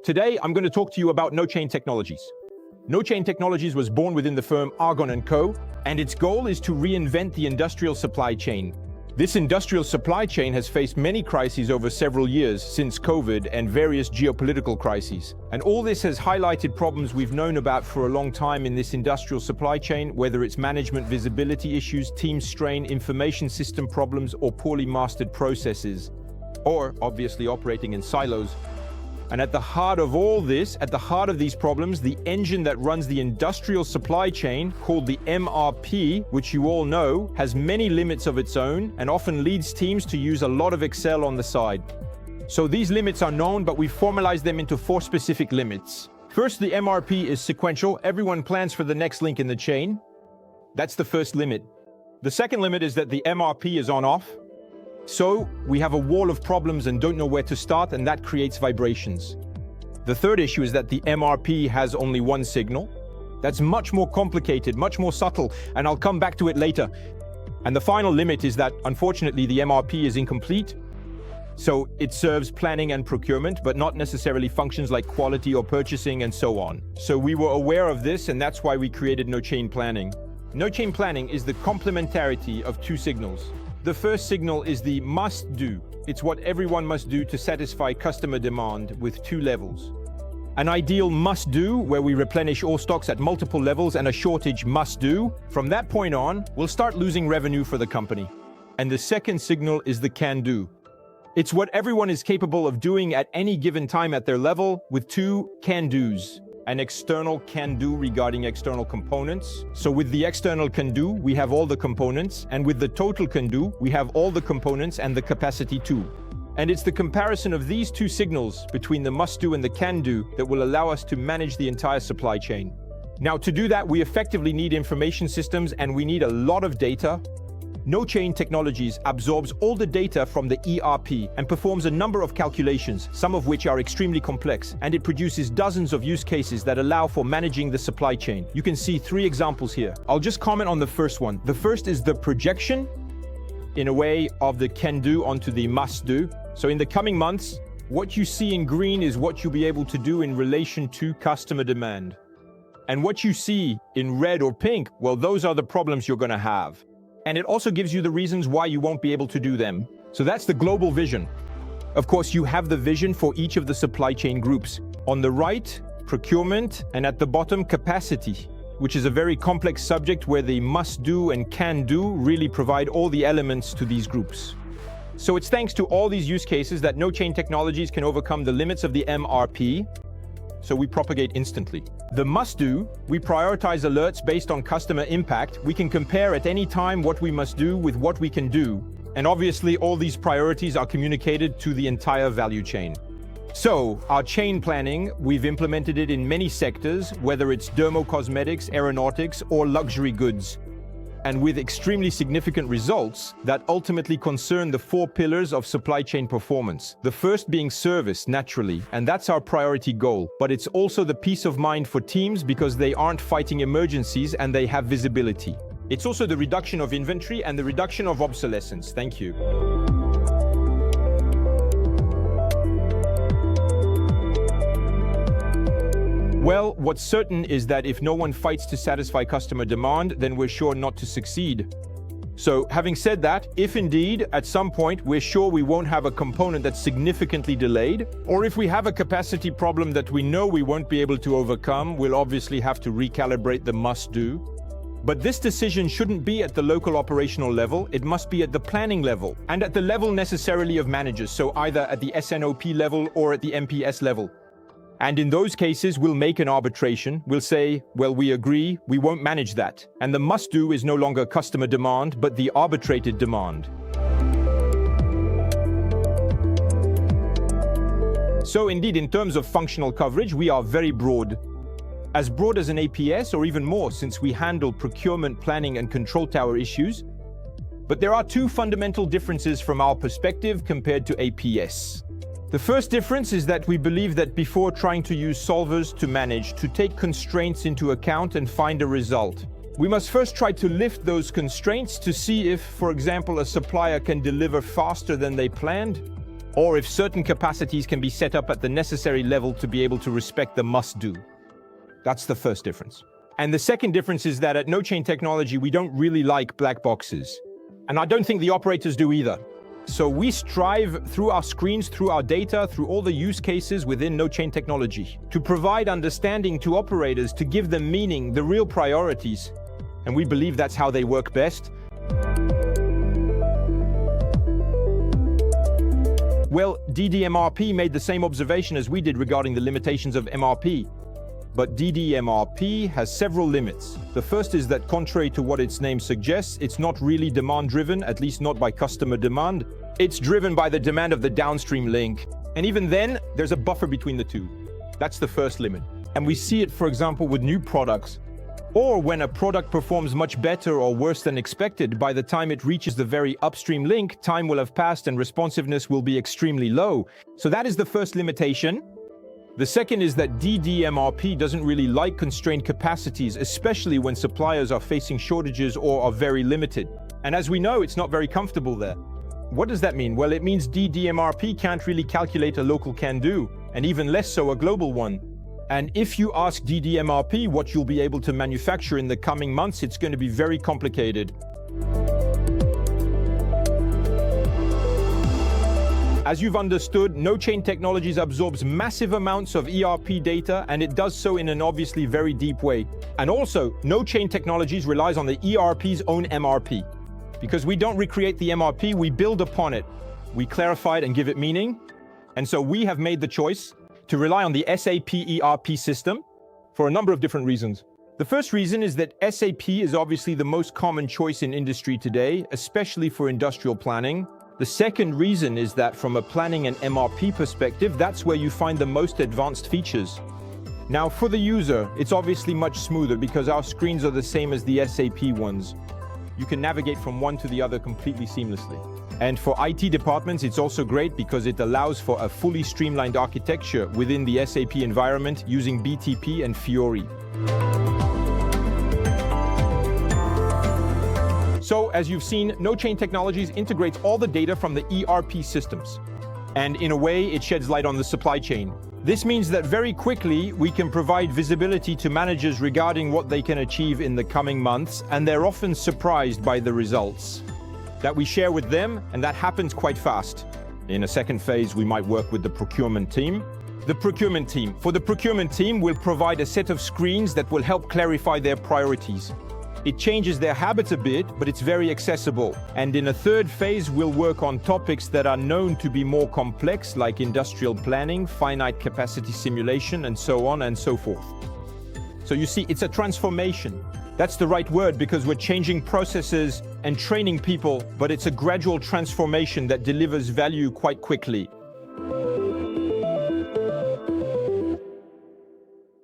Today, I'm going to talk to you about No-Chain Technologies. No-Chain Technologies was born within the firm Argon & Co., and its goal is to reinvent the industrial supply chain. This industrial supply chain has faced many crises over several years since COVID and various geopolitical crises. And all this has highlighted problems we've known about for a long time in this industrial supply chain, whether it's management visibility issues, team strain, information system problems, or poorly mastered processes, or obviously operating in silos. And at the heart of all this, at the heart of these problems, the engine that runs the industrial supply chain, called the MRP, which you all know, has many limits of its own and often leads teams to use a lot of Excel on the side. So these limits are known, but we formalized them into 4 specific limits. First, the MRP is sequential. Everyone plans for the next link in the chain. That's the first limit. The second limit is that the MRP is on-off. So we have a wall of problems and don't know where to start, and that creates vibrations. The third issue is that the MRP has only one signal. That's much more complicated, much more subtle, and I'll come back to it later. And the final limit is that, unfortunately, the MRP is incomplete. So it serves planning and procurement, but not necessarily functions like quality or purchasing and so on. So we were aware of this, and that's why we created No-Chain Planning. No-Chain Planning is the complementarity of 2 signals. The first signal is the must-do. It's what everyone must do to satisfy customer demand with 2 levels. An ideal must-do, where we replenish all stocks at multiple levels, and a shortage must-do. From that point on, we'll start losing revenue for the company. And the second signal is the can-do. It's what everyone is capable of doing at any given time at their level with 2 can-dos. An external can-do regarding external components. So with the external can-do, we have all the components, and with the total can-do, we have all the components and the capacity too. And it's the comparison of these 2 signals between the must-do and the can-do that will allow us to manage the entire supply chain. Now, to do that, we effectively need information systems, and we need a lot of data. No-Chain Technologies absorbs all the data from the ERP and performs a number of calculations, some of which are extremely complex, and it produces dozens of use cases that allow for managing the supply chain. You can see 3 examples here. I'll just comment on the first one. The first is the projection, in a way, of the can-do onto the must-do. So in the coming months, what you see in green is what you'll be able to do in relation to customer demand. And what you see in red or pink, well, those are the problems you're going to have. And it also gives you the reasons why you won't be able to do them. So that's the global vision. Of course, you have the vision for each of the supply chain groups. On the right, procurement, and at the bottom, capacity, which is a very complex subject where the must-do and can-do really provide all the elements to these groups. So it's thanks to all these use cases that No-Chain Technologies can overcome the limits of the MRP. So we propagate instantly. The must-do, we prioritize alerts based on customer impact. We can compare at any time what we must do with what we can do. And obviously, all these priorities are communicated to the entire value chain. So, our chain planning, we've implemented it in many sectors, whether it's dermocosmetics, aeronautics, or luxury goods. And with extremely significant results that ultimately concern the 4 pillars of supply chain performance. The first being service, naturally, and that's our priority goal. But it's also the peace of mind for teams because they aren't fighting emergencies and they have visibility. It's also the reduction of inventory and the reduction of obsolescence. Thank you. Well, what's certain is that if no one fights to satisfy customer demand, then we're sure not to succeed. So, having said that, if indeed, at some point, we're sure we won't have a component that's significantly delayed, or if we have a capacity problem that we know we won't be able to overcome, we'll obviously have to recalibrate the must-do. But this decision shouldn't be at the local operational level, it must be at the planning level, and at the level necessarily of managers, so either at the SNOP level or at the MPS level. And in those cases, we'll make an arbitration. We'll say, well, we agree, we won't manage that. And the must-do is no longer customer demand, but the arbitrated demand. So indeed, in terms of functional coverage, we are very broad. As broad as an APS, or even more, since we handle procurement, planning, and control tower issues. But there are 2 fundamental differences from our perspective compared to APS. The first difference is that we believe that before trying to use solvers to manage, to take constraints into account and find a result, We must first try to lift those constraints to see if, for example, a supplier can deliver faster than they planned, or if certain capacities can be set up at the necessary level to be able to respect the must-do. That's the first difference. And the second difference is that at NoChain Technology, we don't really like black boxes. And I don't think the operators do either. So we strive through our screens, through our data, through all the use cases within NoChain Technology to provide understanding to operators, to give them meaning, the real priorities. And we believe that's how they work best. Well, DDMRP made the same observation as we did regarding the limitations of MRP. But DDMRP has several limits. The first is that, contrary to what its name suggests, it's not really demand-driven, at least not by customer demand. It's driven by the demand of the downstream link. And even then, there's a buffer between the two. That's the first limit. And we see it, for example, with new products. Or when a product performs much better or worse than expected, by the time it reaches the very upstream link, time will have passed and responsiveness will be extremely low. So that is the first limitation. The second is that DDMRP doesn't really like constrained capacities, especially when suppliers are facing shortages or are very limited. And as we know, it's not very comfortable there. What does that mean? Well, it means DDMRP can't really calculate a local can-do, and even less so a global one. And if you ask DDMRP what you'll be able to manufacture in the coming months, it's going to be very complicated. As you've understood, NoChain Technologies absorbs massive amounts of ERP data, and it does so in an obviously very deep way. And also, NoChain Technologies relies on the ERP's own MRP. Because we don't recreate the MRP, we build upon it. We clarify it and give it meaning. And so we have made the choice to rely on the SAP ERP system for a number of different reasons. The first reason is that SAP is obviously the most common choice in industry today, especially for industrial planning. The second reason is that from a planning and MRP perspective, that's where you find the most advanced features. Now, for the user, it's obviously much smoother because our screens are the same as the SAP ones. You can navigate from one to the other completely seamlessly. And for IT departments, it's also great because it allows for a fully streamlined architecture within the SAP environment using BTP and Fiori. So, as you've seen, NoChain Technologies integrates all the data from the ERP systems. And in a way, it sheds light on the supply chain. This means that very quickly, we can provide visibility to managers regarding what they can achieve in the coming months, and they're often surprised by the results that we share with them, and that happens quite fast. In a second phase, we might work with the procurement team. For the procurement team, we'll provide a set of screens that will help clarify their priorities. It changes their habits a bit, but it's very accessible. And in a third phase, we'll work on topics that are known to be more complex, like industrial planning, finite capacity simulation, and so on and so forth. So you see, it's a transformation. That's the right word because we're changing processes and training people, but it's a gradual transformation that delivers value quite quickly.